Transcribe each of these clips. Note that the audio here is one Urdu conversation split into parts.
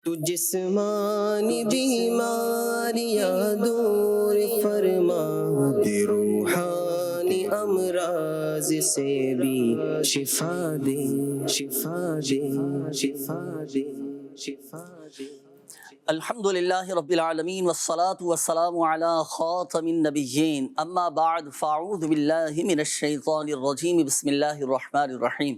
تو جسمانی بیماریاں دور فرما دے، روحانی امراض سے بھی شفا دے، شفا دے، شفا دے، شفا دے۔ الحمدللہ رب العالمین والصلاة والسلام علی خاتم النبیین، اما بعد فاعوذ باللہ من الشیطان الرجیم، بسم اللہ الرحمن الرحیم۔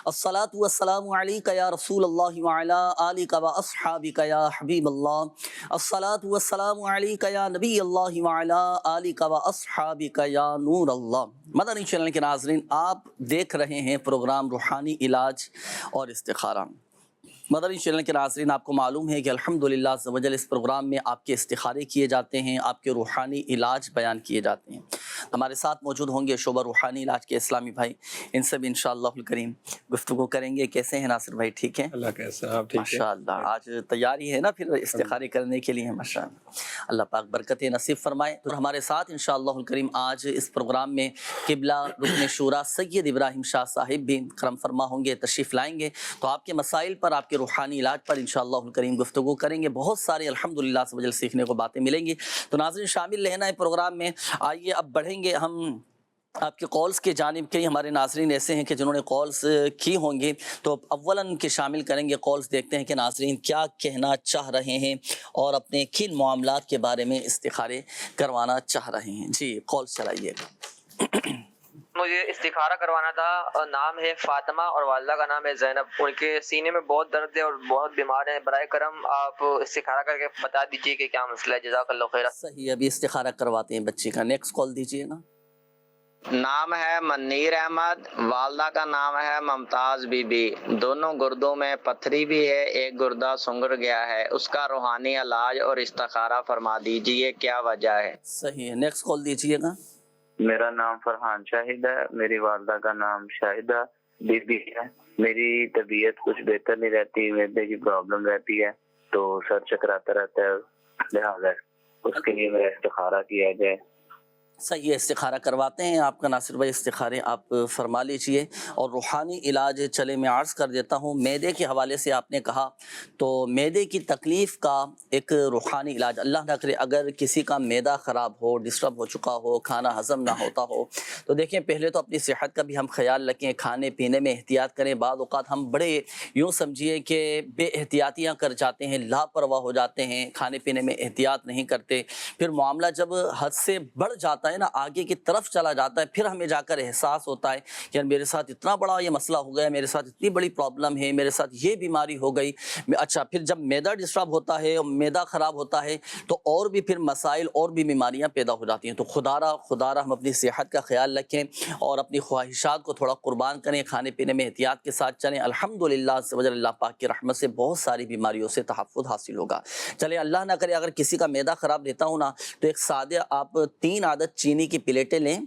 الصلاة والسلام علیک یا رسول اللہ وعلی آلک واصحابک یا حبیب اللہ۔ الصلاة والسلام علیک یا نبی اللہ وعلی آلک واصحابک یا نور اللہ۔ مدنی چینل کے ناظرین، آپ دیکھ رہے ہیں پروگرام روحانی علاج اور استخارہ۔ مدنی چینل کے ناظرین، آپ کو معلوم ہے کہ الحمدللہ عز و جل اس پروگرام میں آپ کے استخارے کیے جاتے ہیں، آپ کے روحانی علاج بیان کیے جاتے ہیں۔ ہمارے ساتھ موجود ہوں گے شعبہ روحانی علاج کے اسلامی بھائی، ان سے بھی انشاءاللہ الکریم گفتگو کریں گے۔ کیسے ہیں ناصر بھائی؟ ٹھیک ہیں؟ اللہ کیسے آپ ٹھیک ہیں؟ ماشاءاللہ، آج تیاری ہے نا پھر استخارے کرنے کے لیے؟ ماشاءاللہ، اللہ پاک برکت نصیب فرمائے۔ تو ہمارے ساتھ انشاءاللہ الکریم آج اس پروگرام میں قبلہ رکن شورا سید ابراہیم شاہ صاحب بھی کرم فرما ہوں گے، تشریف لائیں گے، تو آپ کے مسائل پر، آپ کے روحانی علاج پر انشاءاللہ الکریم گفتگو کریں گے۔ بہت سارے الحمدللہ سے وجل سیکھنے کو باتیں ملیں گی، تو ناظرین شامل رہنا ہے پروگرام میں۔ آئیے اب بڑھیں گے ہم آپ کے کالز کی جانب۔ کئی ہمارے ناظرین ایسے ہیں کہ جنہوں نے کالز کی ہوں گی، تو اولاً کے شامل کریں گے کالز، دیکھتے ہیں کہ ناظرین کیا کہنا چاہ رہے ہیں اور اپنے کن معاملات کے بارے میں استخارے کروانا چاہ رہے ہیں۔ جی کالز چلائیے گا۔ مجھے استخارہ کروانا تھا، نام ہے فاطمہ اور والدہ کا نام ہے زینب۔ ان کے سینے میں بہت درد ہے اور بہت بیمار ہیں، برائے کرم آپ استخارہ کر کے بتا دیجیے کہ کیا مسئلہ ہے۔ جزاک اللہ خیر۔ صحیح، ابھی استخارہ کرواتے ہیں بچی کا۔ نیکسٹ کال دیجیے گا۔ نام ہے منیر احمد، والدہ کا نام ہے ممتاز بی بی۔ دونوں گردوں میں پتھری بھی ہے، ایک گردہ سنگر گیا ہے، اس کا روحانی علاج اور استخارہ فرما دیجیے، کیا وجہ ہے؟ صحیح ہے، نیکسٹ کال دیجیے گا۔ میرا نام فرحان شاہد ہے، میری والدہ کا نام شاہدہ بی بی ہے۔ میری طبیعت کچھ بہتر نہیں رہتی، معدے کی پرابلم رہتی ہے، تو سر چکراتا رہتا ہے، لہٰذا اس کے لیے میرا استخارہ کیا جائے۔ صحیح ہے، استخارہ کرواتے ہیں آپ کا ناصر بھائی، استخارے آپ فرما لیجئے۔ اور روحانی علاج چلے میں عرض کر دیتا ہوں، معدے کے حوالے سے آپ نے کہا، تو معدے کی تکلیف کا ایک روحانی علاج، اللہ نہ کرے اگر کسی کا معدہ خراب ہو، ڈسٹرب ہو چکا ہو، کھانا ہضم نہ ہوتا ہو، تو دیکھیں پہلے تو اپنی صحت کا بھی ہم خیال رکھیں، کھانے پینے میں احتیاط کریں۔ بعض اوقات ہم بڑے یوں سمجھیے کہ بے احتیاطیاں کر جاتے ہیں، لاپرواہ ہو جاتے ہیں، کھانے پینے میں احتیاط نہیں کرتے، پھر معاملہ جب حد سے بڑھ جاتا ہے نا، آگے کی طرف چلا جاتا ہے، پھر ہمیں جا کر احساس ہوتا ہے کہ یار میرے ساتھ اتنا بڑا یہ مسئلہ ہو گیا، میرے ساتھ اتنی بڑی پرابلم ہے، میرے ساتھ یہ بیماری ہو گئی۔ اچھا، پھر جب معدہ ڈسٹرب ہوتا ہے، معدہ خراب ہوتا ہے، تو اور بھی پھر مسائل اور بھی بیماریاں پیدا ہو جاتی ہیں۔ تو خدا را ہم اپنی صحت کا خیال رکھیں اور اپنی خواہشات کو تھوڑا قربان کریں، کھانے پینے میں احتیاط کے ساتھ چلیں۔ الحمدللہ عز و جل اللہ پاک کی رحمت سے بہت ساری بیماریوں سے تحفظ حاصل ہوگا۔ چلیں، اللہ نہ کرے اگر کسی کا معدہ خراب رہتا ہو نا، تو ایک سادہ آپ 3 عدد چینی کی پلیٹیں لیں،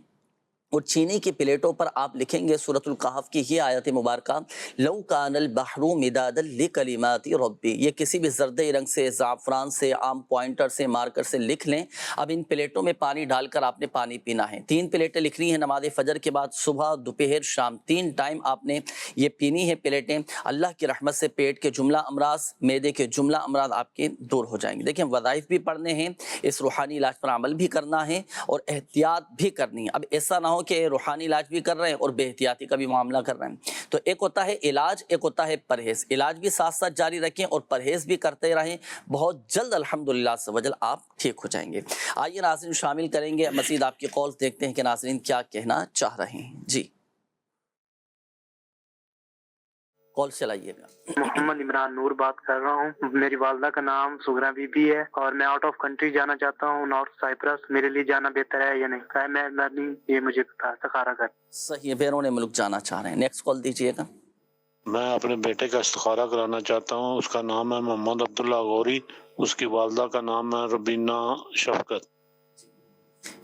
اور چینی کی پلیٹوں پر آپ لکھیں گے سورۃ الکہف کی یہ آیت مبارکہ، لو کان البحر مدادا لکلمات ربی۔ یہ کسی بھی زردی رنگ سے، زعفران سے، عام پوائنٹر سے، مارکر سے لکھ لیں۔ اب ان پلیٹوں میں پانی ڈال کر آپ نے پانی پینا ہے۔ 3 پلیٹیں لکھنی ہیں نماز فجر کے بعد، صبح دوپہر شام 3 ٹائم آپ نے یہ پینی ہے پلیٹیں۔ اللہ کی رحمت سے پیٹ کے جملہ امراض، معدے کے جملہ امراض آپ کے دور ہو جائیں گے۔ دیکھیں وظائف بھی پڑھنے ہیں، اس روحانی علاج پر عمل بھی کرنا ہے اور احتیاط بھی کرنی ہے۔ اب ایسا نہ ہو کہ روحانی علاج بھی کر رہے ہیں اور بے احتیاطی کا بھی معاملہ کر رہے ہیں۔ تو ایک ہوتا ہے علاج، ایک ہوتا ہے پرہیز۔ علاج بھی ساتھ ساتھ جاری رکھیں اور پرہیز بھی کرتے رہیں، بہت جلد الحمدللہ عز و جل آپ ٹھیک ہو جائیں گے۔ آئیے ناظرین شامل کریں گے مزید آپ کی کالز، دیکھتے ہیں کہ ناظرین کیا کہنا چاہ رہے ہیں۔ جی کال چلائیے گا۔ محمد عمران نور بات کر رہا ہوں، میری والدہ کا نام سغرا بی بی ہے اور میں آؤٹ آف کنٹری جانا چاہتا ہوں، نارتھ سائپرس۔ میرے لیے جانا بہتر ہے یا نہیں؟ میں یہ مجھے استخارہ کر۔ صحیح ہے، بیرون ملک جانا چاہ رہے ہیں۔ نیکسٹ کال دیجیے گا۔ میں اپنے بیٹے کا استخارہ کرانا چاہتا ہوں، اس کا نام ہے محمد عبداللہ غوری، اس کی والدہ کا نام ہے ربینہ شفقت۔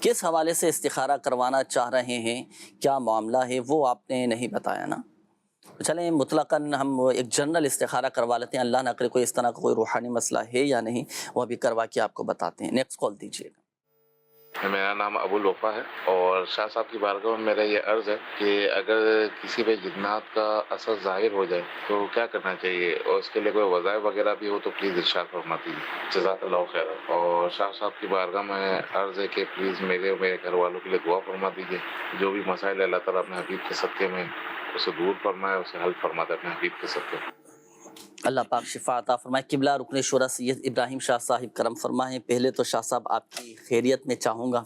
کس حوالے سے استخارہ کروانا چاہ رہے ہیں، کیا معاملہ ہے، وہ آپ نے نہیں بتایا نا۔ چلیں مطلقاً ہم ایک جنرل استخارہ کروا لیتے ہیں، اللہ نہ کرے کوئی اس طرح کا کوئی روحانی مسئلہ ہے یا نہیں، وہ بھی کروا کے آپ کو بتاتے ہیں۔ نیکسٹ کال دیجیے گا۔ میرا نام ابو الوفا ہے اور شاہ صاحب کی بارگاہ میں میرا یہ عرض ہے کہ اگر کسی پہ جنات کا اثر ظاہر ہو جائے تو کیا کرنا چاہیے، اور اس کے لیے کوئی وظائف وغیرہ بھی ہو تو پلیز ارشاد فرما دیجیے، جزاک اللہ خیر۔ اور شاہ صاحب کی بارگاہ میں عرض ہے کہ پلیز میرے اور میرے گھر والوں کے لیے دعا فرما دیجیے، جو بھی مسائل اللہ تعالیٰ اپنے حبیب کے صدقے میں اسے دور فرمائے، اسے حل فرما دے اپنے حبیب کے صدقے میں۔ اللہ پاک شفا عطا فرمائے۔ قبلہ رکن شورا سید ابراہیم شاہ صاحب کرم فرمائیں۔ پہلے تو شاہ صاحب آپ کی خیریت میں چاہوں گا،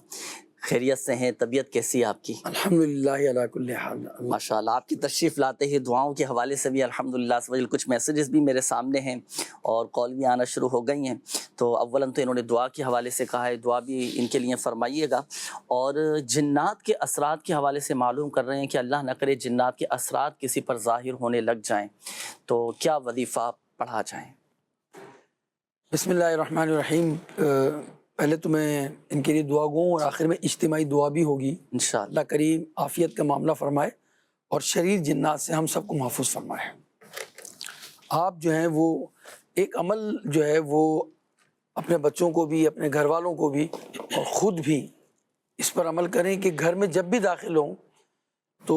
خیریت سے ہیں؟ طبیعت کیسی ہے آپ کی؟ الحمدللہ علی کل حال۔ ماشاء اللہ، آپ کی تشریف لاتے ہی دعاؤں کے حوالے سے بھی الحمدللہ کچھ میسیجز بھی میرے سامنے ہیں اور کال بھی آنا شروع ہو گئی ہیں۔ تو اولاً تو انہوں نے دعا کے حوالے سے کہا ہے، دعا بھی ان کے لیے فرمائیے گا، اور جنات کے اثرات کے حوالے سے معلوم کر رہے ہیں کہ اللہ نہ کرے جنات کے اثرات کسی پر ظاہر ہونے لگ جائیں تو کیا وظیفہ پڑھا جائیں؟ بسم اللہ الرحمن الرحیم۔ پہلے تو میں ان کے لیے دعا گوں اور آخر میں اجتماعی دعا بھی ہوگی۔ انشاءاللہ اللہ کریم عافیت کا معاملہ فرمائے اور شریر جنات سے ہم سب کو محفوظ فرمائے۔ آپ جو ہیں وہ ایک عمل جو ہے وہ اپنے بچوں کو بھی، اپنے گھر والوں کو بھی اور خود بھی اس پر عمل کریں کہ گھر میں جب بھی داخل ہوں تو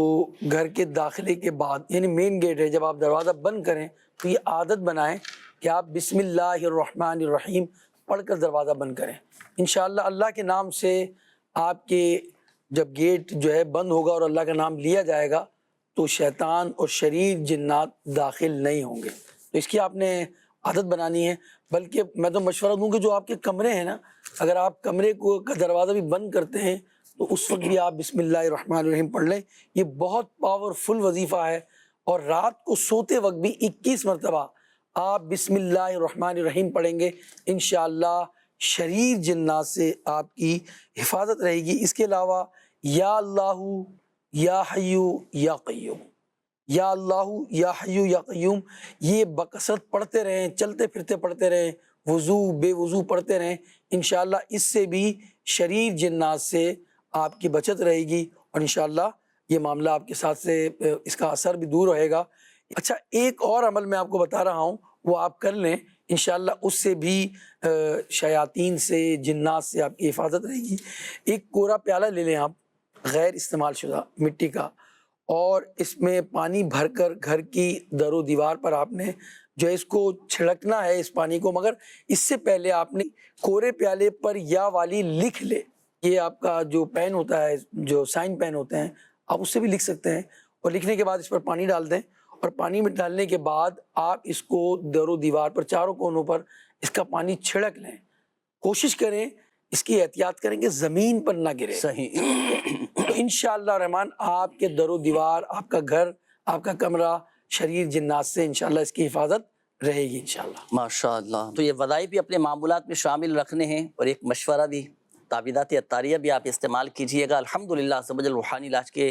گھر کے داخلے کے بعد، یعنی مین گیٹ ہے، جب آپ دروازہ بند کریں تو یہ عادت بنائیں کہ آپ بسم اللہ الرحمن الرحیم پڑھ کر دروازہ بند کریں۔ انشاءاللہ اللہ کے نام سے آپ کے جب گیٹ جو ہے بند ہوگا اور اللہ کا نام لیا جائے گا تو شیطان اور شریر جنات داخل نہیں ہوں گے۔ تو اس کی آپ نے عادت بنانی ہے۔ بلکہ میں تو مشورہ دوں کہ جو آپ کے کمرے ہیں نا، اگر آپ کمرے کو کا دروازہ بھی بند کرتے ہیں تو اس وقت بھی آپ بسم اللہ الرحمن الرحیم پڑھ لیں۔ یہ بہت پاورفل وظیفہ ہے، اور رات کو سوتے وقت بھی 21 مرتبہ آپ بسم اللہ الرحمن الرحیم پڑھیں گے، انشاءاللہ شریر جنات سے آپ کی حفاظت رہے گی۔ اس کے علاوہ یا اللہ یا حیو یا قیوم، یا اللہ یا حیو یا قیوم، یہ بکثرت پڑھتے رہیں، چلتے پھرتے پڑھتے رہیں، وضو بے وضو پڑھتے رہیں، انشاءاللہ اس سے بھی شریر جنات سے آپ کی بچت رہے گی، اور انشاءاللہ یہ معاملہ آپ کے ساتھ سے اس کا اثر بھی دور رہے گا۔ اچھا، ایک اور عمل میں آپ کو بتا رہا ہوں، وہ آپ کر لیں، انشاءاللہ اس سے بھی شیاطین سے، جنات سے آپ کی حفاظت رہے گی۔ ایک کوڑا پیالہ لے لیں آپ، غیر استعمال شدہ مٹی کا، اور اس میں پانی بھر کر گھر کی در و دیوار پر آپ نے جو ہے اس کو چھڑکنا ہے اس پانی کو، مگر اس سے پہلے آپ نے کوڑے پیالے پر یا والی لکھ لے۔ یہ آپ کا جو پین ہوتا ہے، جو سائن پین ہوتے ہیں، آپ اس سے بھی لکھ سکتے ہیں، اور لکھنے کے بعد اس پر پانی ڈال دیں، اور پانی میں ڈالنے کے بعد آپ اس کو در و دیوار پر چاروں کونوں پر اس کا پانی چھڑک لیں۔ کوشش کریں، اس کی احتیاط کریں کہ زمین پر نہ گرے۔ صحیح۔ تو انشاءاللہ الرحمن آپ کے در و دیوار، آپ کا گھر، آپ کا کمرہ شریر جنات سے انشاءاللہ اس کی حفاظت رہے گی انشاءاللہ۔ ماشاءاللہ۔ تو یہ وظائف بھی اپنے معمولات میں شامل رکھنے ہیں، اور ایک مشورہ بھی، تعویذات عطاریہ بھی آپ استعمال کیجئے گا۔ الحمدللہ سمجھ روحانی علاج کے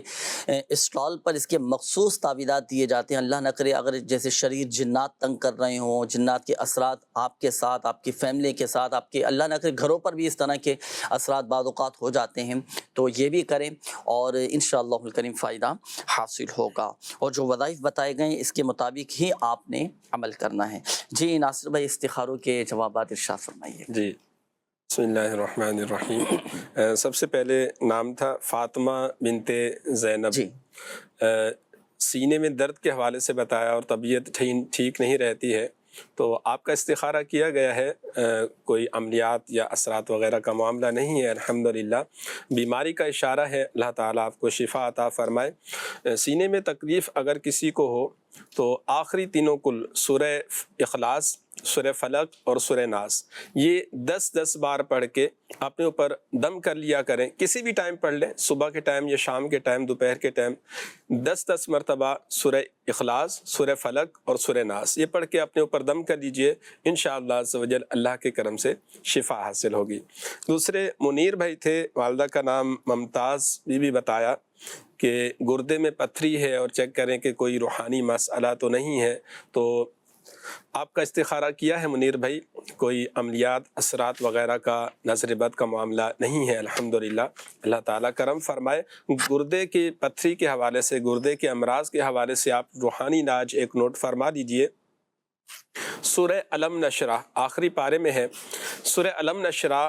اسٹال پر اس کے مخصوص تعویذات دیے جاتے ہیں۔ اللہ نہ کرے اگر جیسے شریر جنات تنگ کر رہے ہوں، جنات کے اثرات آپ کے ساتھ، آپ کی فیملی کے ساتھ، آپ کے اللہ نہ کرے گھروں پر بھی اس طرح کے اثرات بعض اوقات ہو جاتے ہیں، تو یہ بھی کریں اور انشاءاللہ الکریم فائدہ حاصل ہوگا۔ اور جو وظائف بتائے گئے اس کے مطابق ہی آپ نے عمل کرنا ہے۔ جی ناصر بھائی، استخاروں کے جوابات ارشاد فرمائیے۔ جی، بسم اللہ الرحمن الرحیم۔ سب سے پہلے نام تھا فاطمہ بنت زینب۔ جی، سینے میں درد کے حوالے سے بتایا اور طبیعت ٹھیک نہیں رہتی ہے، تو آپ کا استخارہ کیا گیا ہے، کوئی عملیات یا اثرات وغیرہ کا معاملہ نہیں ہے الحمدللہ، بیماری کا اشارہ ہے، اللہ تعالیٰ آپ کو شفا عطا فرمائے۔ سینے میں تکلیف اگر کسی کو ہو تو آخری تینوں کل سورہ اخلاص، سورہ فلق اور سورہ ناس، یہ 10 بار پڑھ کے اپنے اوپر دم کر لیا کریں۔ کسی بھی ٹائم پڑھ لیں، صبح کے ٹائم یا شام کے ٹائم، دوپہر کے ٹائم، 10 مرتبہ سورہ اخلاص، سورہ فلق اور سورہ ناس یہ پڑھ کے اپنے اوپر دم کر لیجئے، انشاءاللہ عز و جل اللہ کے کرم سے شفا حاصل ہوگی۔ دوسرے منیر بھائی تھے، والدہ کا نام ممتاز بی بتایا کہ گردے میں پتھری ہے اور چیک کریں کہ کوئی روحانی مسئلہ تو نہیں ہے۔ تو آپ کا استخارہ کیا ہے منیر بھائی، کوئی عملیات، اثرات وغیرہ کا، نظر بد کا معاملہ نہیں ہے الحمدللہ، اللہ تعالیٰ کرم فرمائے۔ گردے کی پتھری کے حوالے سے، گردے کے امراض کے حوالے سے آپ روحانی علاج ایک نوٹ فرما دیجئے۔ سورہ علم نشرہ آخری پارے میں ہے، سورہ علم نشرہ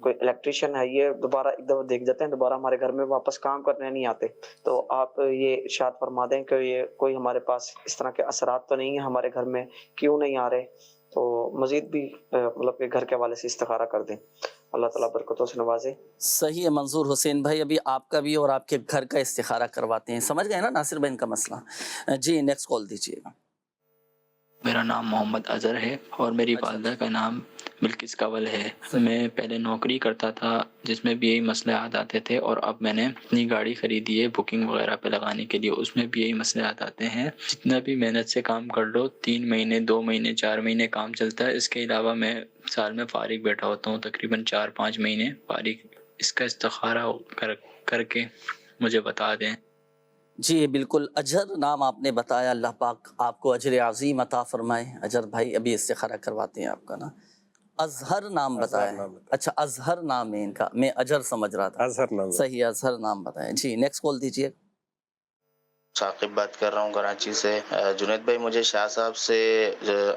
کوئی الیکٹریشین ہے یہ دوبارہ ایک دفعہ دیکھ جاتے ہیں دوبارہ ہمارے گھر میں واپس کام کرنے نہیں آتے. تو آپ یہ ارشاد فرما دیں کہ یہ کوئی ہمارے پاس اس طرح کے اثرات تو نہیں ہیں ہمارے گھر میں, کیوں نہیں آ رہے, تو مزید بھی مطلب کہ گھر کے حوالے سے استخارہ کر دیں. اللہ تعالیٰ برکتوں سے نوازے. صحیح ہے منظور حسین بھائی, ابھی آپ کا بھی اور آپ کے گھر کا استخارہ کرواتے ہیں. سمجھ گئے نا ناصر بھائی ان کا مسئلہ. جی نیکسٹ کال دیجیے گا. میرا نام محمد اظہر ہے اور میری والدہ کا نام بلقیس کنول ہے. میں پہلے نوکری کرتا تھا جس میں بھی یہی مسئلات آتے تھے, اور اب میں نے اپنی گاڑی خریدی ہے بکنگ وغیرہ پہ لگانے کے لیے, اس میں بھی یہی مسئلات آتے ہیں. جتنا بھی محنت سے کام کر لو 3 مہینے 2 مہینے 4 مہینے کام چلتا ہے. اس کے علاوہ میں سال میں فارغ بیٹھا ہوتا ہوں تقریباً 4-5 مہینے فارغ. اس کا استخارہ کر کے مجھے بتا دیں. جی بالکل, اجہر نام آپ نے بتایا, اللہ پاک آپ کو اجر عظیم عطا فرمائے. اجہر بھائی ابھی استخارہ کرواتے ہیں آپ کا نا. اظہر نام بتایا, اچھا اظہر نام ہے ان کا, میں اجہر سمجھ رہا تھا. اظہر نام, صحیح اظہر نام بتایا. جی نیکسٹ کال دیجیے. ثاقب بات کر رہا ہوں کراچی سے. جنید بھائی مجھے شاہ صاحب سے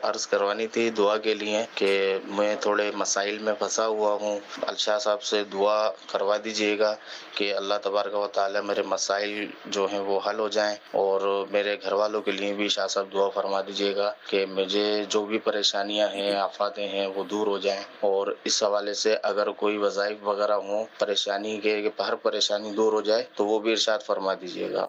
عرض کروانی تھی دعا کے لیے کہ میں تھوڑے مسائل میں پھنسا ہوا ہوں. شاہ صاحب سے دعا کروا دیجئے گا کہ اللہ تبارک و تعالی میرے مسائل جو ہیں وہ حل ہو جائیں, اور میرے گھر والوں کے لیے بھی شاہ صاحب دعا فرما دیجئے گا کہ مجھے جو بھی پریشانیاں ہیں آفاتیں ہیں وہ دور ہو جائیں. اور اس حوالے سے اگر کوئی وظائف وغیرہ ہوں پریشانی کے ہر پریشانی دور ہو جائے تو وہ بھی ارشاد فرما دیجئے گا.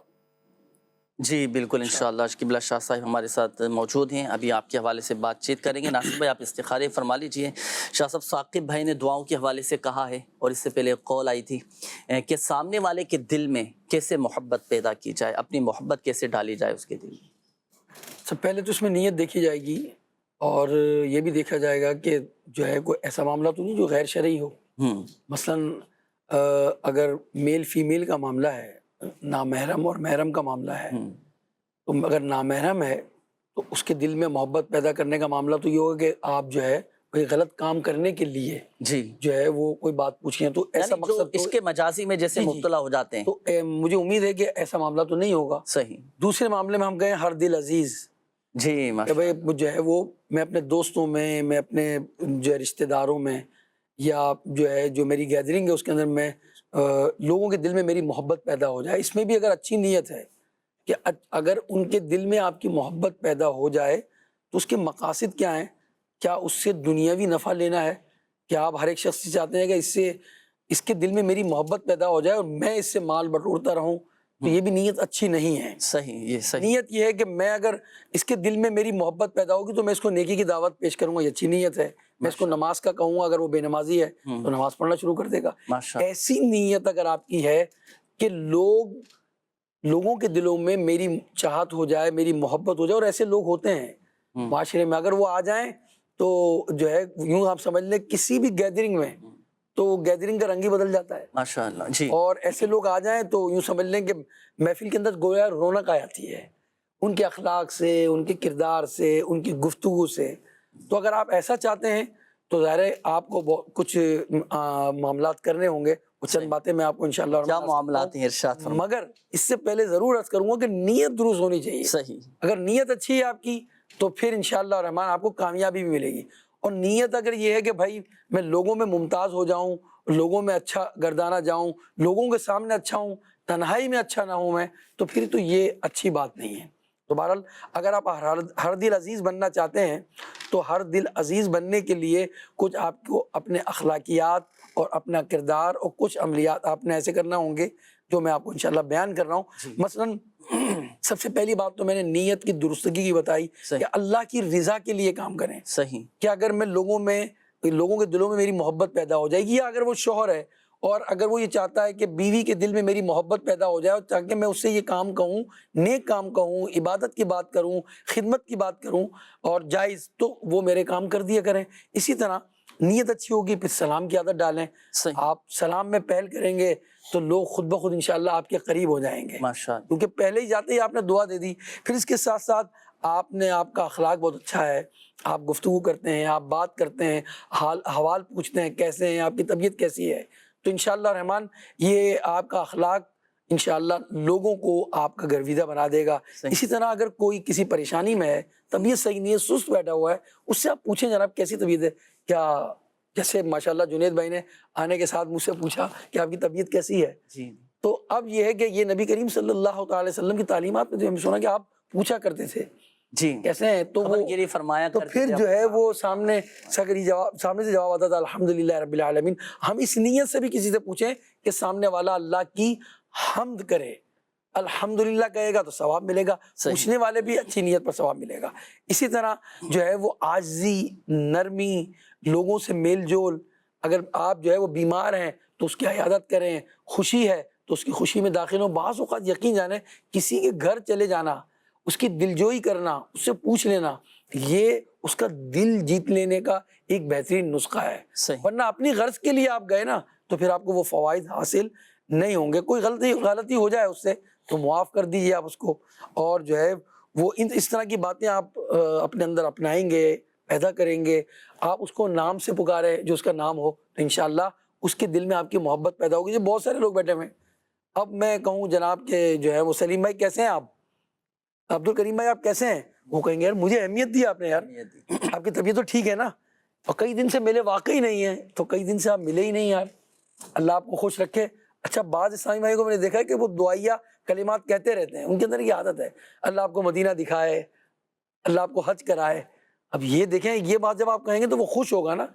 جی بالکل انشاءاللہ. شکیب اللہ شاہ صاحب ہمارے ساتھ موجود ہیں, ابھی آپ کے حوالے سے بات چیت کریں گے. ناصر بھائی آپ استخارے فرما لیجئے. شاہ صاحب ثاقب بھائی نے دعاؤں کے حوالے سے کہا ہے, اور اس سے پہلے کال آئی تھی کہ سامنے والے کے دل میں کیسے محبت پیدا کی جائے, اپنی محبت کیسے ڈالی جائے اس کے دل میں. سب پہلے تو اس میں نیت دیکھی جائے گی, اور یہ بھی دیکھا جائے گا کہ جو ہے کوئی ایسا معاملہ تو نہیں جو غیر شرعی ہو. مثلاً اگر میل فیمیل کا معاملہ ہے, نامحرم اور محرم کا معاملہ ہے, تو اگر نامحرم ہے تو اس کے دل میں محبت پیدا کرنے کا معاملہ تو یہ ہوگا کہ آپ جو ہے کوئی غلط کام کرنے کے لیے جی جو ہے وہ کوئی بات پوچھیں, تو ایسا مقصد اس کے مجازی میں جیسے مبتلا ہو جاتے ہیں, تو مجھے امید ہے کہ ایسا معاملہ تو نہیں ہوگا. صحیح. دوسرے معاملے میں ہم کہیں ہر دل عزیز, جی کہ بھائی جو ہے وہ میں اپنے دوستوں میں اپنے جو ہے رشتہ داروں میں, یا جو ہے جو میری گیدرنگ ہے اس کے اندر میں لوگوں کے دل میں میری محبت پیدا ہو جائے. اس میں بھی اگر اچھی نیت ہے کہ اگر ان کے دل میں آپ کی محبت پیدا ہو جائے تو اس کے مقاصد کیا ہیں, کیا اس سے دنیاوی نفع لینا ہے, کیا آپ ہر ایک شخص سے چاہتے ہیں کہ اس کے دل میں میری محبت پیدا ہو جائے اور میں اس سے مال بٹورتا رہوں, تو یہ بھی نیت اچھی نہیں ہے. صحیح, یہ صحیح. نیت یہ ہے کہ میں اگر اس کے دل میں میری محبت پیدا ہوگی تو میں اس کو نیکی کی دعوت پیش کروں گا, یہ اچھی نیت ہے. میں اس کو نماز کا کہوں گا, اگر وہ بے نمازی ہے تو نماز پڑھنا شروع کر دے گا. ایسی نیت اگر آپ کی ہے کہ لوگوں کے دلوں میں میری چاہت ہو جائے, میری محبت ہو جائے, اور ایسے لوگ ہوتے ہیں معاشرے میں, اگر وہ آ جائیں تو جو ہے یوں آپ سمجھ لیں کسی بھی گیدرنگ میں تو گیدرنگ کا رنگ ہی بدل جاتا ہے. ماشاءاللہ. جی. اور ایسے لوگ آ جائیں تو یوں سمجھ لیں کہ محفل کے اندر گویا رونق آ جاتی ہے ان کے اخلاق سے, ان کے کردار سے, ان کی گفتگو سے. تو اگر آپ ایسا چاہتے ہیں تو ظاہر ہے آپ کو کچھ معاملات کرنے ہوں گے, کچھ چند باتیں میں آپ کو انشاءاللہ کیا معاملات ہیں ارشاد فرمائیں. مگر اس سے پہلے ضرور عرض کروں گا کہ نیت درست ہونی چاہیے. صحیح. اگر نیت اچھی ہے آپ کی تو پھر انشاءاللہ الرحمن آپ کو کامیابی بھی ملے گی. اور نیت اگر یہ ہے کہ بھائی میں لوگوں میں ممتاز ہو جاؤں, لوگوں میں اچھا گردانہ جاؤں, لوگوں کے سامنے اچھا ہوں, تنہائی میں اچھا نہ ہوں میں, تو پھر تو یہ اچھی بات نہیں ہے. تو بہرحال اگر آپ ہر دل عزیز بننا چاہتے ہیں تو ہر دل عزیز بننے کے لیے کچھ آپ کو اپنے اخلاقیات اور اپنا کردار اور کچھ عملیات آپ نے ایسے کرنا ہوں گے جو میں آپ کو انشاءاللہ بیان کر رہا ہوں. مثلاً سب سے پہلی بات تو میں نے نیت کی درستگی کی بتائی کہ اللہ کی رضا کے لیے کام کریں. صحیح. کہ اگر میں لوگوں کے دلوں میں میری محبت پیدا ہو جائے گی, یا اگر وہ شوہر ہے اور اگر وہ یہ چاہتا ہے کہ بیوی کے دل میں میری محبت پیدا ہو جائے, اور تاکہ میں اس سے یہ کام کہوں, نیک کام کہوں, عبادت کی بات کروں, خدمت کی بات کروں اور جائز, تو وہ میرے کام کر دیا کریں. اسی طرح نیت اچھی ہوگی, پھر سلام کی عادت ڈالیں. آپ سلام میں پہل کریں گے تو لوگ خود بخود انشاءاللہ آپ کے قریب ہو جائیں گے, کیونکہ پہلے ہی جاتے ہی آپ نے دعا دے دی. پھر اس کے ساتھ ساتھ آپ کا اخلاق بہت اچھا ہے, آپ گفتگو کرتے ہیں, آپ بات کرتے ہیں, حوال پوچھتے ہیں کیسے ہیں, آپ کی طبیعت کیسی ہے, تو انشاءاللہ رحمان یہ آپ کا اخلاق انشاءاللہ لوگوں کو آپ کا گرویدہ بنا دے گا. اسی طرح اگر کوئی کسی پریشانی میں ہے, طبیعت صحیح نہیں ہے, سست بیٹھا ہوا ہے, اس سے آپ پوچھیں جناب کیسی طبیعت ہے, کیا جیسے ماشاءاللہ جنید بھائی نے آنے کے ساتھ مجھ سے پوچھا کہ آپ کی طبیعت کیسی ہے، جی تو اب یہ ہے کہ یہ نبی کریم صلی اللہ تعالی وسلم کی تعلیمات میں جو ہم سنا کہ آپ پوچھا کرتے تھے جی کیسے ہیں، تو وہ خبر گیری فرمایا تو کرتے پھر تھے جو ہے وہ سامنے سامنے سے جواب آتا تھا الحمدللہ رب العالمین. ہم اس نیت سے بھی کسی سے پوچھیں کہ سامنے والا اللہ کی حمد کرے، الحمدللہ کہے گا تو ثواب ملے گا، پوچھنے والے بھی اچھی نیت پر ثواب ملے گا. اسی طرح جو ہے وہ عاجزی، نرمی، لوگوں سے میل جول، اگر آپ جو ہے وہ بیمار ہیں تو اس کی عیادت کریں، خوشی ہے تو اس کی خوشی میں داخل ہوں. بعض اوقات یقین جانیں کسی کے گھر چلے جانا، اس کی دلجوئی کرنا، اس سے پوچھ لینا، یہ اس کا دل جیت لینے کا ایک بہترین نسخہ ہے. ورنہ اپنی غرض کے لیے آپ گئے نا تو پھر آپ کو وہ فوائد حاصل نہیں ہوں گے. کوئی غلطی ہو جائے اس سے تو معاف کر دیجیے آپ اس کو، اور جو ہے وہ اس طرح کی باتیں آپ اپنے اندر اپنائیں گے، پیدا کریں گے. آپ اس کو نام سے پکاریں جو اس کا نام ہو تو انشاءاللہ اس کے دل میں آپ کی محبت پیدا ہوگی. جو بہت سارے لوگ بیٹھے ہوئے ہیں، اب میں کہوں جناب کہ جو ہے وہ سلیم بھائی کیسے ہیں آپ، عبد الکریم بھائی آپ کیسے ہیں، وہ کہیں گے یار مجھے اہمیت دی آپ نے، یار آپ کی طبیعت تو ٹھیک ہے نا، اور کئی دن سے ملے واقعی نہیں ہے، تو کئی دن سے آپ ملے ہی نہیں یار، اللہ آپ کو خوش رکھے. اچھا بعض اسلامی بھائی کو میں نے دیکھا ہے کہ وہ دعائیہ کلمات کہتے رہتے ہیں، ان کے اندر یہ عادت ہے اللہ آپ کو مدینہ دکھائے، اللہ آپ کو حج کرائے. اب یہ دیکھیں یہ بات جب آپ کہیں گے تو وہ خوش ہوگا نا.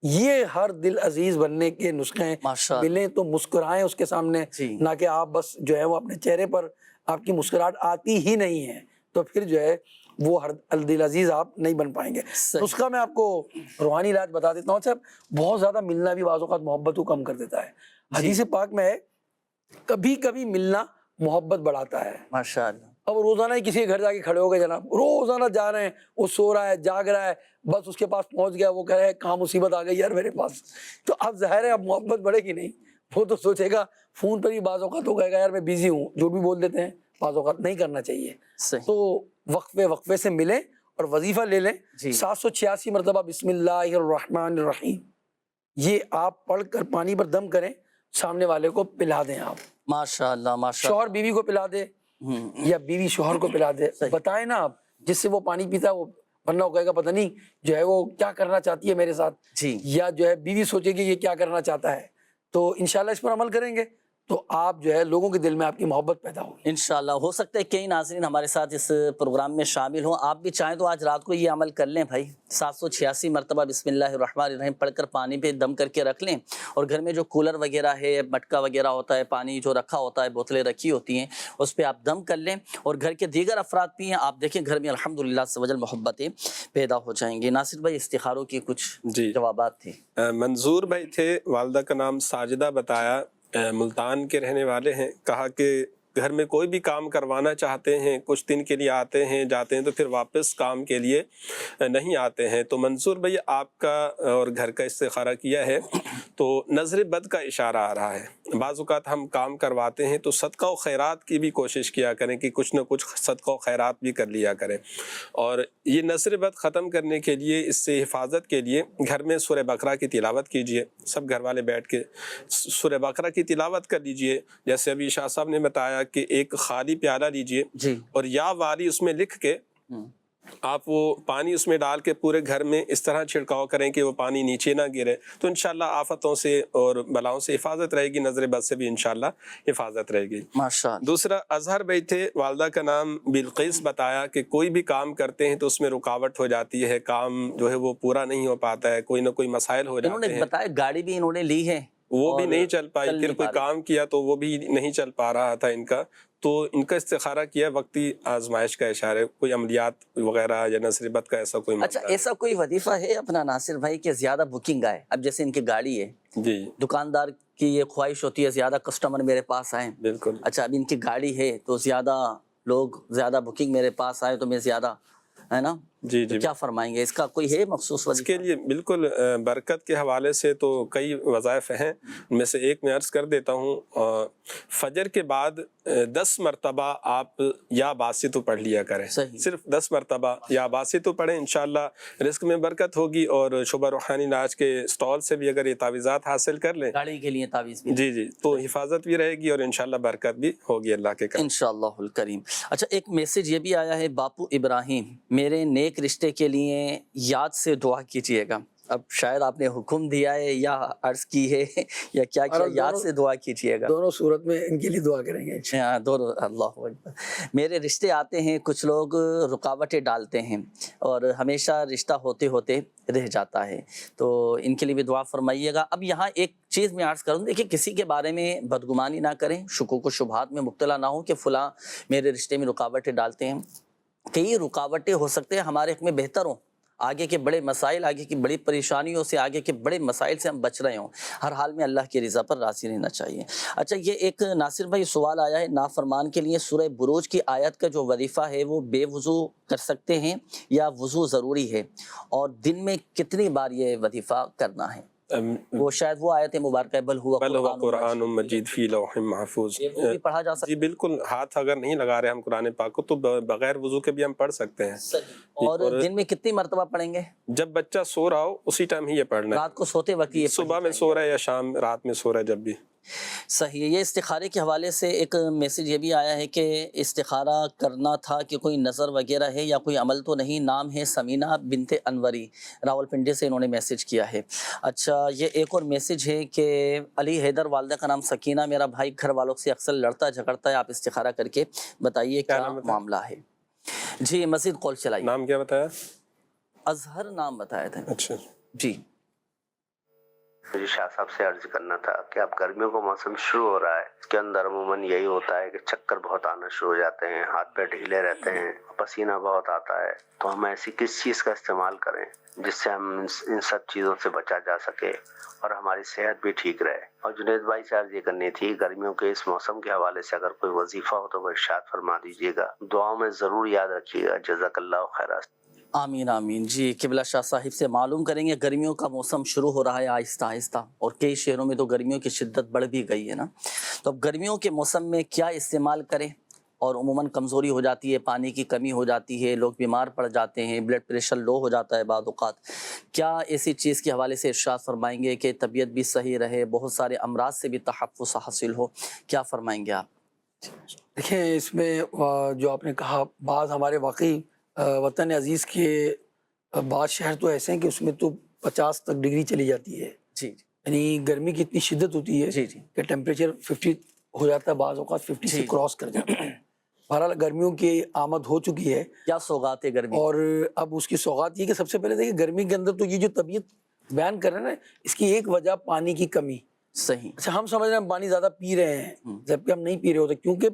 یہ ہر دل عزیز بننے کے نسخے ہیں. ملیں تو مسکرائیں اس کے سامنے، نہ کہ آپ بس جو ہے وہ اپنے چہرے پر آپ کی مسکراہٹ آتی ہی نہیں ہے تو پھر جو ہے وہ ہر دل عزیز آپ نہیں بن پائیں گے. نسخہ میں آپ کو روحانی علاج بتا دیتا ہوں. اچھا بہت زیادہ ملنا بھی بعض اوقات محبت کو کم کر دیتا ہے. حدیث پاک میں ہے کبھی کبھی ملنا محبت بڑھاتا ہے. ماشاءاللہ. اب روزانہ ہی کسی کے گھر جا کے کھڑے ہو گئے جناب، روزانہ جا رہے ہیں، وہ سو رہا ہے جاگ رہا ہے، بس اس کے پاس پہنچ گیا، وہ کہہ رہے ہیں کہاں مصیبت آ گئی یار میرے پاس، تو اب ظاہر ہے اب محبت بڑھے گی نہیں. وہ تو سوچے گا فون پر ہی بعض اوقات وہ کہے گا یار میں بیزی ہوں، جو بھی بول دیتے ہیں بعض اوقات نہیں کرنا چاہیے. تو وقفے سے ملیں اور وظیفہ لے لیں 786 مرتبہ بسم اللہ الرحمن الرحیم، یہ آپ پڑھ کر پانی پر دم کریں، سامنے والے کو پلا دیں. آپ ماشاءاللہ ماشاءاللہ، شوہر بیوی کو پلا دے یا بیوی شوہر کو پلا دے، بتائیں نا آپ جس سے وہ پانی پیتا ہے، وہ ورنہ وہ کہے گا پتہ نہیں جو ہے وہ کیا کرنا چاہتی ہے میرے ساتھ، یا جو ہے بیوی سوچے گی یہ کیا کرنا چاہتا ہے. تو انشاءاللہ اس پر عمل کریں گے تو آپ جو ہے لوگوں کے دل میں آپ کی محبت پیدا ہوگی انشاءاللہ. ہو سکتا ہے کئی ناظرین ہمارے ساتھ اس پروگرام میں شامل ہوں، آپ بھی چاہیں تو آج رات کو یہ عمل کر لیں بھائی. 786 مرتبہ بسم اللہ الرحمن الرحیم پڑھ کر پانی پہ دم کر کے رکھ لیں، اور گھر میں جو کولر وغیرہ ہے، مٹکا وغیرہ ہوتا ہے، پانی جو رکھا ہوتا ہے، بوتلیں رکھی ہوتی ہیں، اس پہ آپ دم کر لیں اور گھر کے دیگر افراد پئیں. آپ دیکھیں گھر میں الحمدللہ سے وجل محبتیں پیدا ہو جائیں گی. ناصر بھائی استخاروں کی کچھ جوابات تھے. منظور بھائی تھے، والدہ کا نام ساجدہ بتایا، ملتان کے رہنے والے ہیں. کہا کہ گھر میں کوئی بھی کام کروانا چاہتے ہیں، کچھ دن کے لیے آتے ہیں جاتے ہیں تو پھر واپس کام کے لیے نہیں آتے ہیں. تو منصور بھائی آپ کا اور گھر کا استخارہ کیا ہے تو نظر بد کا اشارہ آ رہا ہے. بعض اوقات ہم کام کرواتے ہیں تو صدقہ و خیرات کی بھی کوشش کیا کریں کہ کچھ نہ کچھ صدقہ و خیرات بھی کر لیا کریں. اور یہ نظر بد ختم کرنے کے لیے، اس سے حفاظت کے لیے گھر میں سورہ بقرہ کی تلاوت کیجئے. سب گھر والے بیٹھ کے سورہ بقرہ کی تلاوت کر لیجئے. جیسے ابھی شاہ صاحب نے بتایا کہ ایک خالی پیالہ لیجئے اور یا واری اس میں لکھ کے آپ وہ پانی اس میں ڈال کے پورے گھر میں اس طرح چھڑکاؤ کریں کہ وہ پانی نیچے نہ گرے، تو انشاءاللہ آفتوں سے اور بلاؤں سے حفاظت رہے گی، نظر بد سے بھی انشاءاللہ حفاظت رہے گی. ماشاءاللہ. دوسرا اظہر بھائی تھے، والدہ کا نام بلقیس بتایا کہ کوئی بھی کام کرتے ہیں تو اس میں رکاوٹ ہو جاتی ہے، کام جو ہے وہ پورا نہیں ہو پاتا ہے، کوئی نہ کوئی مسائل ہو جاتے ہیں. انہوں نے بتایا گاڑی بھی انہوں نے لی ہے، وہ بھی نہیں چل پائی، پھر کوئی کام کیا تو وہ بھی نہیں چل پا رہا تھا ان کا. تو ان کا استخارہ کیا وقتی آزمائش کا اشارہ، کوئی عملیات وغیرہ یا نظر بد کا ایسا کوئی. اچھا ایسا کوئی وظیفہ ہے اپنا ناصر بھائی کہ زیادہ بکنگ آئے؟ اب جیسے ان کی گاڑی ہے، دکاندار کی یہ خواہش ہوتی ہے زیادہ کسٹمر میرے پاس آئیں. بالکل. اچھا اب ان کی گاڑی ہے تو زیادہ لوگ، زیادہ بکنگ میرے پاس آئے تو میں زیادہ، ہے نا؟ جی کیا فرمائیں گے اس کا کوئی ہے مخصوص وظیفہ؟ اس کے لیے بالکل برکت کے حوالے سے تو کئی وظائف ہیں، ان میں سے ایک میں عرض کر دیتا ہوں. فجر کے بعد 10 مرتبہ آپ یا باسطو پڑھ لیا کریں، صرف 10 مرتبہ یا باسطو پڑھیں، انشاءاللہ رزق میں برکت ہوگی. اور شعبہ روحانی علاج کے سٹال سے بھی اگر یہ تعویذات حاصل کر لیں، گاڑی کے لیے تعویذ بھی، جی تو حفاظت بھی رہے گی اور انشاءاللہ برکت بھی ہوگی اللہ کے کرم انشاءاللہ الکریم. اچھا ایک میسج یہ بھی آیا ہے، باپو ابراہیم، میرے نیک رشتے کے لیے یاد سے دعا کیجیے گا. اب شاید آپ نے حکم دیا ہے یا عرض کی ہے یا کیا کیا، یاد سے دعا کیجیے گا. دونوں صورت میں ان کے لیے دعا کریں گے. ہاں دونوں. اللہ اکبر. میرے رشتے آتے ہیں، کچھ لوگ رکاوٹیں ڈالتے ہیں اور ہمیشہ رشتہ ہوتے ہوتے رہ جاتا ہے، تو ان کے لیے بھی دعا فرمائیے گا. اب یہاں ایک چیز میں عرض کروں، دیکھیں کسی کے بارے میں بدگمانی نہ کریں، شکوک و شبہات میں مبتلا نہ ہوں کہ فلاں میرے رشتے میں رکاوٹیں ڈالتے ہیں. کئی رکاوٹیں ہو سکتے ہیں ہمارے حق میں بہتر ہوں، آگے کے بڑے مسائل، آگے کی بڑی پریشانیوں سے، آگے کے بڑے مسائل سے ہم بچ رہے ہوں. ہر حال میں اللہ کی رضا پر راضی رہنا چاہیے. اچھا، یہ ایک ناصر بھائی سوال آیا ہے، نافرمان کے لیے سورہ بروج کی آیت کا جو وظیفہ ہے وہ بے وضو کر سکتے ہیں یا وضو ضروری ہے، اور دن میں کتنی بار یہ وظیفہ کرنا ہے؟ وہ شاید وہ آیت مبارکہ بل ہوا قرآن مجید فی لوح محفوظ، وہ بھی پڑھا جا سکتا ہے. جی بالکل. ہاتھ اگر نہیں لگا رہے ہم قرآن پاک کو تو بغیر وضو کے بھی ہم پڑھ سکتے ہیں. اور دن میں کتنی مرتبہ پڑھیں گے؟ جب بچہ سو رہا ہو اسی ٹائم ہی یہ پڑھنا ہے. رات کو سوتے وقت یہ صبح میں سو رہا ہے یا شام رات میں سو رہا ہے جب بھی. صحیح ہے. یہ استخارے کے حوالے سے ایک میسج یہ بھی آیا ہے کہ استخارہ کرنا تھا کہ کوئی نظر وغیرہ ہے یا کوئی عمل تو نہیں. نام ہے سمینہ بنت انوری، راولپنڈی سے انہوں نے میسج کیا ہے. اچھا، یہ ایک اور میسج ہے کہ علی حیدر، والدہ کا نام سکینہ، میرا بھائی گھر والوں سے اکثر لڑتا جھگڑتا ہے، آپ استخارہ کر کے بتائیے کیا معاملہ ہے. جی مزید کال چلائیے. نام کیا بتایا؟ اظہر نام بتایا تھا. اچھا جی. مجھے شاہ صاحب سے عرض کرنا تھا کہ اب گرمیوں کا موسم شروع ہو رہا ہے، اس کے اندر عموماً یہی ہوتا ہے کہ چکر بہت آنا شروع ہو جاتے ہیں، ہاتھ پیر ڈھیلے رہتے ہیں، پسینہ بہت آتا ہے. تو ہم ایسی کس چیز کا استعمال کریں جس سے ہم ان سب چیزوں سے بچا جا سکے اور ہماری صحت بھی ٹھیک رہے؟ اور جنید بھائی سے عرض یہ کرنی تھی، گرمیوں کے اس موسم کے حوالے سے اگر کوئی وظیفہ ہو تو وہ ارشاد فرما دیجیے گا. دعاؤں میں ضرور یاد رکھیے گا. جزاک اللہ خیر. آمین آمین. جی قبلہ شاہ صاحب سے معلوم کریں گے. گرمیوں کا موسم شروع ہو رہا ہے آہستہ آہستہ، اور کئی شہروں میں تو گرمیوں کی شدت بڑھ بھی گئی ہے نا. تو اب گرمیوں کے موسم میں کیا استعمال کریں؟ اور عموماً کمزوری ہو جاتی ہے، پانی کی کمی ہو جاتی ہے، لوگ بیمار پڑ جاتے ہیں، بلڈ پریشر لو ہو جاتا ہے بعض اوقات. کیا ایسی چیز کے حوالے سے ارشاد فرمائیں گے کہ طبیعت بھی صحیح رہے، بہت سارے امراض سے بھی تحفظ حاصل ہو؟ کیا فرمائیں گے آپ؟ دیکھیں، اس میں جو آپ نے کہا، بعض ہمارے واقعی وطن عزیز کے بعض شہر تو ایسے ہیں کہ اس میں تو 50 تک ڈگری چلی جاتی ہے. جی. یعنی گرمی کی اتنی شدت ہوتی ہے جی جی کہ ٹیمپریچر 50 ہو جاتا ہے، بعض اوقات 50 سے کراس کر جاتا ہے. بہرحال گرمیوں کی آمد ہو چکی ہے. کیا سوغات ہے گرمی؟ اور اب اس کی سوغات یہ کہ سب سے پہلے دیکھیں، گرمی کے اندر تو یہ جو طبیعت بیان کر رہے ہیں نا، اس کی ایک وجہ پانی کی کمی. صحیح. اچھا، ہم سمجھ رہے ہیں ہم پانی زیادہ پی رہے ہیں جبکہ ہم نہیں پی رہے ہوتے، کیونکہ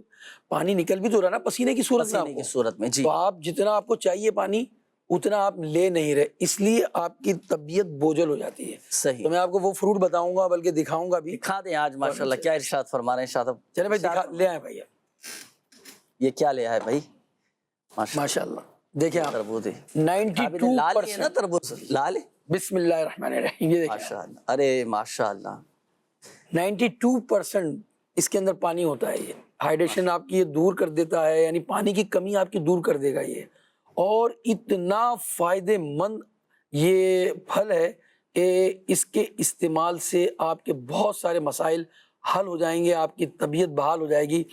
پانی نکل بھی تو رہا ہے نا پسینے کی صورت میں. جی. تو آپ جتنا آپ کو چاہیے پانی اتنا آپ لے نہیں رہے، اس لیے آپ کی طبیعت بوجھل ہو جاتی ہے. صحیح. تو میں آپ کو وہ فروٹ بتاؤں گا، بلکہ دکھاؤں گا بھی. دکھا دیں آج ماشاءاللہ. کیا ارشاد فرما رہے ہیں شاہ صاحب؟ چلے بھائی دکھا لے آئے بھائی. یہ کیا لے آئے بھائی؟ ماشاءاللہ. دیکھیں آپ، تربوز 92% نا، تربوز لال ہے. بسم اللہ الرحمن الرحیم. یہ دیکھیں ماشاءاللہ. ارے ماشاءاللہ. 92% اس کے اندر پانی ہوتا ہے. یہ ہائیڈریشن آپ کی یہ دور کر دیتا ہے، یعنی پانی کی کمی آپ کی دور کر دے گا یہ. اور اتنا فائدے مند یہ پھل ہے کہ اس کے استعمال سے آپ کے بہت سارے مسائل حل ہو جائیں گے، آپ کی طبیعت بحال ہو جائے گی.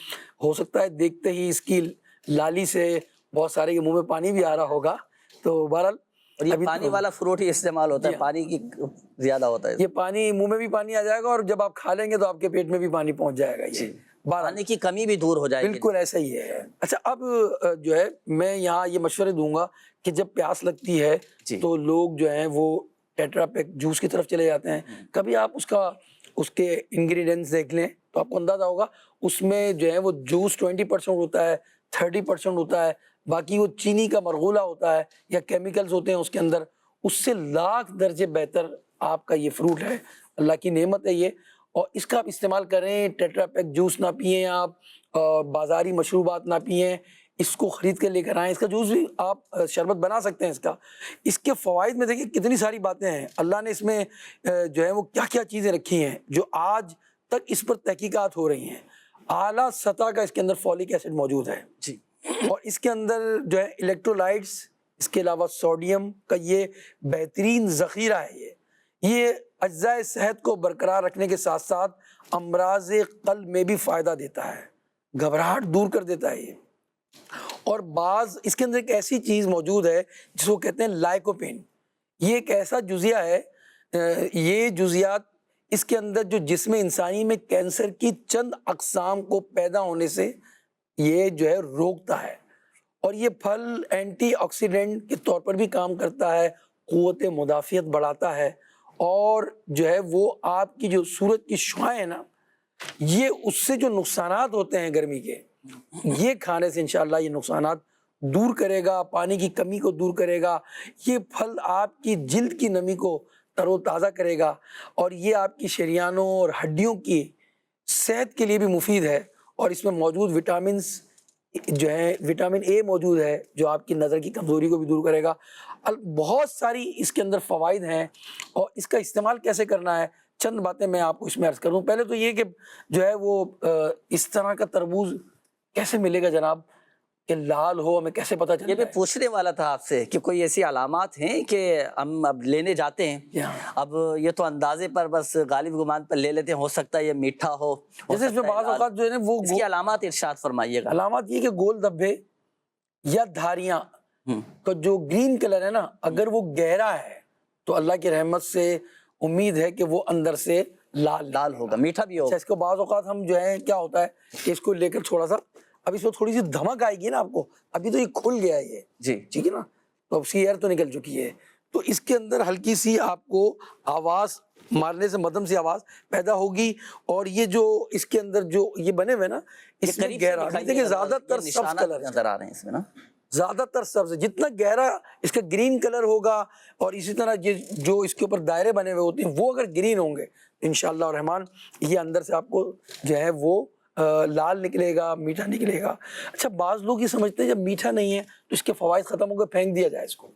ہو سکتا ہے دیکھتے ہی اس کی لالی سے بہت سارے کے منہ میں پانی بھی آ رہا ہوگا. تو بہرحال اور یہ پانی والا فروٹ ہی استعمال ہوتا ہے، پانی کی زیادہ ہوتا ہے. یہ پانی منہ میں بھی پانی آ جائے گا، اور جب آپ کھا لیں گے تو آپ کے پیٹ میں بھی پانی پہنچ جائے گا. یہ پانی کی کمی بھی دور ہو جائے گی. بالکل ایسا ہی ہے. اچھا، اب جو ہے میں یہاں یہ مشورے دوں گا کہ جب پیاس لگتی ہے تو لوگ جو ہیں وہ ٹیٹرا پیک جوس کی طرف چلے جاتے ہیں. کبھی آپ اس کے انگریڈینٹس دیکھ لیں تو آپ کو اندازہ ہوگا اس میں جو ہے وہ جوس 20% ہوتا ہے، 30% ہوتا ہے، باقی وہ چینی کا مرغولہ ہوتا ہے یا کیمیکلز ہوتے ہیں اس کے اندر. اس سے لاکھ درجے بہتر آپ کا یہ فروٹ ہے. اللہ کی نعمت ہے یہ، اور اس کا آپ استعمال کریں. ٹیٹرا پیک جوس نہ پئیں آپ، بازاری مشروبات نہ پئیں، اس کو خرید کے لے کر آئیں. اس کا جوس بھی آپ شربت بنا سکتے ہیں. اس کے فوائد میں دیکھیں کتنی ساری باتیں ہیں. اللہ نے اس میں جو ہے وہ کیا کیا چیزیں رکھی ہیں جو آج تک اس پر تحقیقات ہو رہی ہیں. اعلیٰ سطح کا اس کے اندر فولک ایسڈ موجود ہے جی، اور اس کے اندر جو ہے الیکٹرولائٹس، اس کے علاوہ سوڈیم کا یہ بہترین ذخیرہ ہے. یہ اجزائے صحت کو برقرار رکھنے کے ساتھ ساتھ امراض قلب میں بھی فائدہ دیتا ہے، گھبراہٹ دور کر دیتا ہے یہ. اور بعض اس کے اندر ایک ایسی چیز موجود ہے جس کو کہتے ہیں لائکوپین. یہ ایک ایسا جزیہ ہے یہ جزیات اس کے اندر جو جسم انسانی میں کینسر کی چند اقسام کو پیدا ہونے سے یہ جو ہے روکتا ہے، اور یہ پھل اینٹی آکسیڈنٹ کے طور پر بھی کام کرتا ہے، قوت مدافعت بڑھاتا ہے، اور جو ہے وہ آپ کی جو سورج کی شعاعیں ہیں نا، یہ اس سے جو نقصانات ہوتے ہیں گرمی کے، یہ کھانے سے انشاءاللہ یہ نقصانات دور کرے گا، پانی کی کمی کو دور کرے گا۔ یہ پھل آپ کی جلد کی نمی کو تر و تازہ کرے گا، اور یہ آپ کی شریانوں اور ہڈیوں کی صحت کے لیے بھی مفید ہے، اور اس میں موجود وٹامنس جو ہے، وٹامن اے موجود ہے جو آپ کی نظر کی کمزوری کو بھی دور کرے گا۔ بہت ساری اس کے اندر فوائد ہیں، اور اس کا استعمال کیسے کرنا ہے چند باتیں میں آپ کو اس میں عرض کروں۔ پہلے تو یہ کہ جو ہے وہ اس طرح کا تربوز کیسے ملے گا جناب کہ لال ہو، ہمیں کیسے پتہ چلے؟ یہ میں پوچھنے والا تھا آپ سے کہ کوئی ایسی علامات ہیں کہ ہم اب لینے جاتے ہیں، اب یہ تو اندازے پر بس غالب گمان پر لے لیتے ہیں، ہو سکتا ہے یہ میٹھا ہو، جیسے اس میں بعض اوقات جو ہے نا وہ اس کی علامات ارشاد فرمائیے گا۔ علامات یہ کہ گول دھبے یا دھاریاں کا جو گرین کلر ہے نا، اگر وہ گہرا ہے تو اللہ کی رحمت سے امید ہے کہ وہ اندر سے لال ہوگا، میٹھا بھی ہوگا۔ اس کو بعض اوقات ہم جو ہے کیا ہوتا ہے کہ اس کو لے کر تھوڑا سا، اب اس میں تھوڑی سی دھمک آئے گی نا آپ کو، ابھی تو یہ کھل گیا ہے یہ جی ٹھیک ہے نا، تو اب اس کی ایئر تو نکل چکی ہے، تو اس کے اندر ہلکی سی آپ کو آواز مارنے سے مدھم سی آواز پیدا ہوگی، اور یہ جو اس کے اندر جو یہ بنے ہوئے نا، اس میں گہرا دیکھیں زیادہ تر سبز کلر نظر آ رہے ہیں اس میں نا، زیادہ تر سبز، جتنا گہرا اس کا گرین کلر ہوگا، اور اسی طرح جو اس کے اوپر دائرے بنے ہوئے ہوتے ہیں وہ اگر گرین ہوں گے انشاءاللہ الرحمن یہ اندر سے آپ کو جو ہے وہ لال نکلے گا، میٹھا نکلے گا۔ اچھا بعض لوگ یہ سمجھتے ہیں جب میٹھا نہیں ہے تو اس کے فوائد ختم ہو گئے، پھینک دیا جائے اس کو،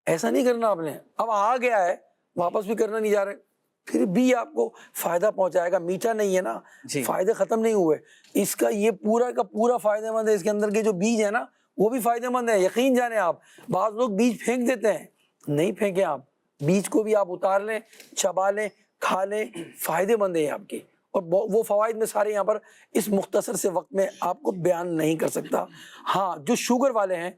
ایسا نہیں کرنا آپ نے، اب آ گیا ہے واپس بھی کرنا نہیں جا رہے، پھر بھی آپ کو فائدہ پہنچائے گا، میٹھا نہیں ہے نا، فائدے ختم نہیں ہوئے، اس کا یہ پورا کا پورا فائدہ مند ہے، اس کے اندر کے جو بیج ہے نا وہ بھی فائدہ مند ہے، یقین جانیں آپ۔ بعض لوگ بیج پھینک دیتے ہیں، نہیں پھینکیں آپ، بیج کو بھی آپ اتار لیں، چبا لیں، کھا لیں، فائدے مند ہے آپ کی، اور وہ فوائد میں سارے یہاں پر اس مختصر سے وقت میں آپ کو بیان نہیں کر سکتا۔ ہاں جو شوگر والے ہیں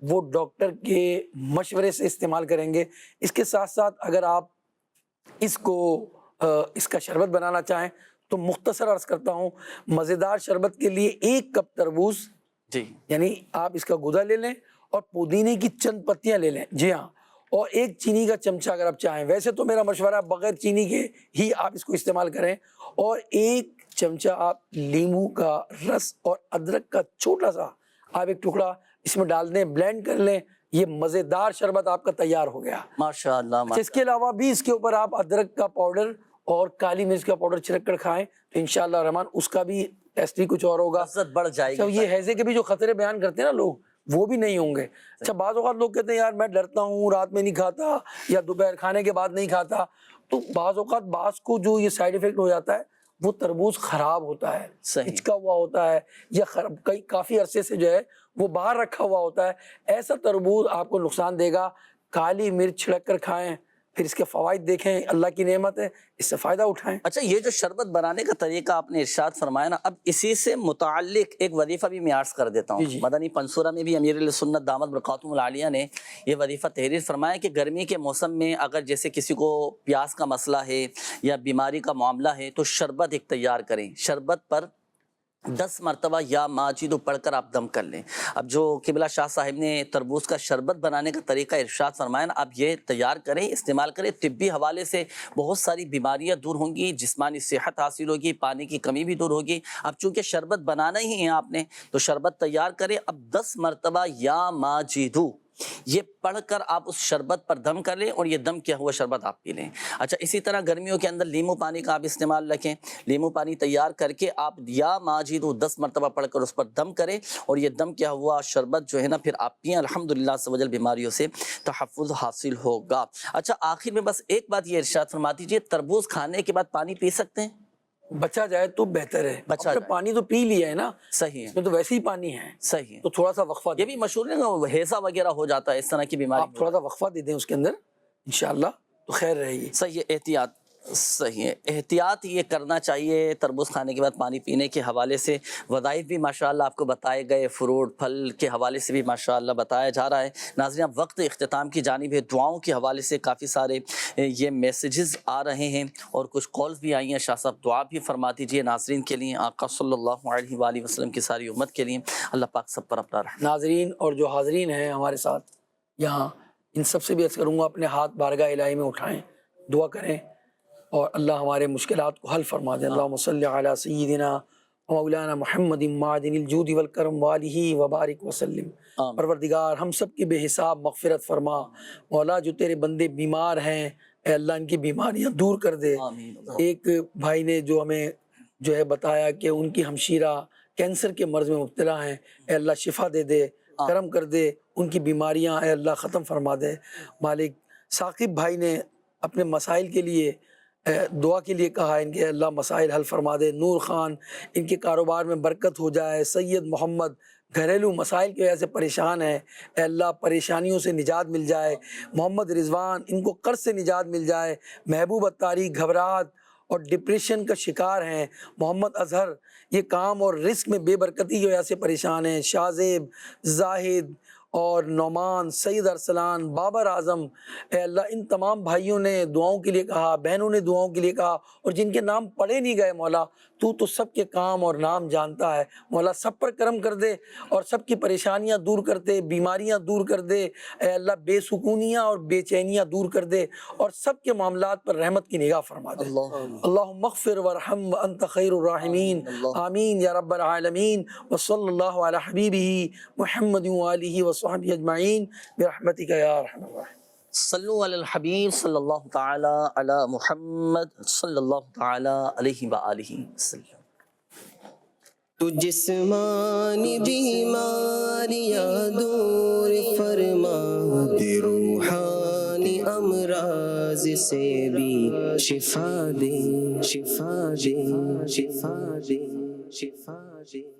وہ ڈاکٹر کے مشورے سے استعمال کریں گے۔ اس کے ساتھ ساتھ اگر آپ اس کو اس کا شربت بنانا چاہیں تو مختصر عرض کرتا ہوں، مزیدار شربت کے لیے 1 کپ تربوز، جی یعنی آپ اس کا گودا لے لیں اور پودینے کی چند پتیاں لے لیں، جی ہاں، اور 1 چینی کا چمچہ اگر آپ چاہیں، ویسے تو میرا مشورہ بغیر چینی کے ہی آپ اس کو استعمال کریں، اور 1 چمچہ آپ لیمو کا رس اور ادرک کا چھوٹا سا آپ 1 ٹکڑا اس میں ڈال دیں، بلینڈ کر لیں، یہ مزیدار شربت آپ کا تیار ہو گیا ماشاءاللہ۔ اس کے علاوہ بھی اس کے اوپر آپ ادرک کا پاؤڈر اور کالی مرچ کا پاؤڈر چھڑک کر کھائیں تو انشاءاللہ الرحمن اس کا بھی ٹیسٹ بھی کچھ اور ہوگا، لذت بڑھ جائے گی۔ یہ ہیضے کے بھی جو خطرے بیان کرتے ہیں نا لوگ، وہ بھی نہیں ہوں گے۔ اچھا بعض اوقات لوگ کہتے ہیں یار میں ڈرتا ہوں، رات میں نہیں کھاتا یا دوپہر کھانے کے بعد نہیں کھاتا، تو بعض اوقات بعض کو جو یہ سائیڈ ایفیکٹ ہو جاتا ہے وہ تربوز خراب ہوتا ہے، ہچکا ہوا ہوتا ہے، یا کافی عرصے سے جو ہے وہ باہر رکھا ہوا ہوتا ہے، ایسا تربوز آپ کو نقصان دے گا۔ کالی مرچ چھڑک کر کھائیں، پھر اس کے فوائد دیکھیں، اللہ کی نعمت ہے، اس سے فائدہ اٹھائیں۔ اچھا یہ جو شربت بنانے کا طریقہ آپ نے ارشاد فرمایا نا، اب اسی سے متعلق ایک وظیفہ بھی میں عرض کر دیتا ہوں۔ مدنی پنصورہ میں بھی امیر علیہ سنت دامت برکاتہم العالیہ نے یہ وظیفہ تحریر فرمایا کہ گرمی کے موسم میں اگر جیسے کسی کو پیاس کا مسئلہ ہے یا بیماری کا معاملہ ہے تو شربت ایک تیار کریں، شربت پر 10 مرتبہ یا ماجد پڑھ کر آپ دم کر لیں۔ اب جو قبلہ شاہ صاحب نے تربوز کا شربت بنانے کا طریقہ ارشاد فرمایا نا، اب یہ تیار کریں، استعمال کریں، طبی حوالے سے بہت ساری بیماریاں دور ہوں گی، جسمانی صحت حاصل ہوگی، پانی کی کمی بھی دور ہوگی۔ اب چونکہ شربت بنانا ہی ہے آپ نے تو شربت تیار کریں، اب 10 مرتبہ یا ماجدو یہ پڑھ کر آپ اس شربت پر دم کر لیں اور یہ دم کیا ہوا شربت آپ پی لیں۔ اچھا اسی طرح گرمیوں کے اندر لیمو پانی کا آپ استعمال رکھیں، لیمو پانی تیار کر کے آپ یا ماجدو 10 مرتبہ پڑھ کر اس پر دم کریں اور یہ دم کیا ہوا شربت جو ہے نا پھر آپ پئیں، الحمدللہ سوجل بیماریوں سے تحفظ حاصل ہوگا۔ اچھا آخر میں بس ایک بات یہ ارشاد فرما دیجیے، تربوز کھانے کے بعد پانی پی سکتے ہیں؟ بچا جائے تو بہتر ہے، بچا جائے، پانی تو پی لیا ہے نا، صحیح ہے، اس میں تو ویسے ہی پانی ہے، صحیح ہے، تو تھوڑا سا وقفہ یہ بھی مشہور ہے نا، ہیضہ وغیرہ ہو جاتا ہے اس طرح کی بیماری، آپ تھوڑا سا وقفہ دے دیں اس کے اندر انشاءاللہ تو خیر رہے گی۔ صحیح ہے، احتیاط صحیح ہے، احتیاط یہ کرنا چاہیے تربوز کھانے کے بعد پانی پینے کے حوالے سے۔ وظائف بھی ماشاءاللہ آپ کو بتائے گئے، فروٹ پھل کے حوالے سے بھی ماشاءاللہ بتایا جا رہا ہے۔ ناظرین اب وقت اختتام کی جانب ہے، دعاؤں کے حوالے سے کافی سارے یہ میسیجز آ رہے ہیں اور کچھ کالز بھی آئی ہیں۔ شاہ صاحب دعا بھی فرما دیجیے ناظرین کے لیے، آقا صلی اللہ علیہ وآلہ وسلم کی ساری امت کے لیے، اللہ پاک سب پر اپنا رحم۔ ناظرین اور جو حاضرین ہیں ہمارے ساتھ یہاں، ان سب سے بھی عرض کروں گا اپنے ہاتھ بارگاہ الہی میں اٹھائیں، دعا کریں اور اللہ ہمارے مشکلات کو حل فرما دیں۔ اللہم صلی علی سیدنا مولانا محمد معدن الجود والکرم والہ وبارک وسلم۔ پروردگار ہم سب کی بے حساب مغفرت فرما۔ مولا جو تیرے بندے بیمار ہیں، اے اللہ ان کی بیماریاں دور کر دے۔ ایک بھائی نے جو ہمیں جو ہے بتایا کہ ان کی ہمشیرہ کینسر کے مرض میں مبتلا ہیں، اے اللہ شفا دے دے، کرم کر دے، ان کی بیماریاں اے اللہ ختم فرما دے۔ مالک ثاقب بھائی نے اپنے مسائل کے لیے دعا کے لیے کہا، ان کے اللہ مسائل حل فرما دے۔ نور خان ان کے کاروبار میں برکت ہو جائے۔ سید محمد گھریلو مسائل کی وجہ سے پریشان ہیں، اے اللہ پریشانیوں سے نجات مل جائے۔ محمد رضوان ان کو قرض سے نجات مل جائے۔ محبوب اتاری گھبراہٹ اور ڈپریشن کا شکار ہیں۔ محمد اظہر یہ کام اور رزق میں بے برکتی کی وجہ سے پریشان ہیں۔ شاہزیب، زاہد اور نعمان، سید ارسلان، بابر اعظم، اے اللہ ان تمام بھائیوں نے دعاؤں کے لیے کہا، بہنوں نے دعاؤں کے لیے کہا، اور جن کے نام پڑھے نہیں گئے مولا تو سب کے کام اور نام جانتا ہے۔ مولا سب پر کرم کر دے اور سب کی پریشانیاں دور کر دے، بیماریاں دور کر دے، اے اللہ بے سکونیاں اور بے چینیاں دور کر دے اور سب کے معاملات پر رحمت کی نگاہ فرما دے۔ اللہم اغفر وارحم وانت خیر الراحمین، آمین یا رب العالمین۔ وصلی اللہ علی حبیبہ محمد وآلہ وصحبہ اجمعین برحمتک یا ارحم الراحمین۔ صلو علی الحبیب صلی اللہ تعالی علی محمد صلی اللہ تعالی علیہ وآلہ وسلم۔ تو جسمانی بیماریاں دور فرما دے، روحانی امراض سے بھی شفا دے، شفا دے، شفا دے، شفا دے۔